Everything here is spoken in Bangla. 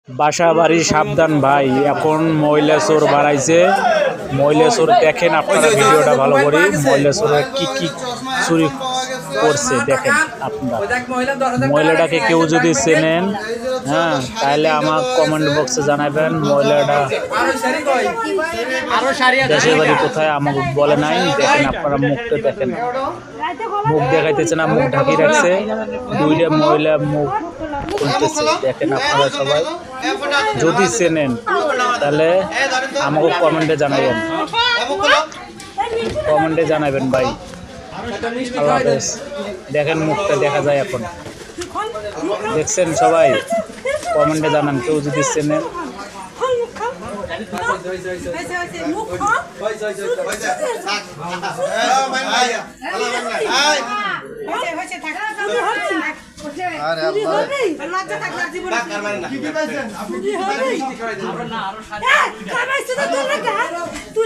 বাসা বাড়ি সাবধান ভাই, এখন মহিলা চোর বাড়াইছে। মহিলা চোর দেখেন আপনারা ভিডিওটা ভালো করে, মহিলা চোরের কি কি চুরি করছে দেখেন আপনারা। মহিলাটাকে কেউ যদি চেনেন, হ্যাঁ, তাহলে আমার কমেন্ট বক্সে জানাবেন। মহিলাটা দেশের বাড়ি কোথায় আমাকে বলে নাই। দেখেন আপনারা মুখটা দেখেন, মুখ দেখাইতেছে না, মুখ ঢাকিয়ে রাখছে। দুইটা মহিলা মুখ খুলতেছে, দেখেন আপনারা সবাই। যদি চেনেন তাহলে আমাকে কমেন্টে জানাবেন, কমেন্টে জানাবেন ভাই। আল্লাহ হাফেজ। দেখেন মুখটা দেখা যায় এখন, দেখছেন সবাই? কমেন্টে জানান কেউ যদি চেনেন। তুই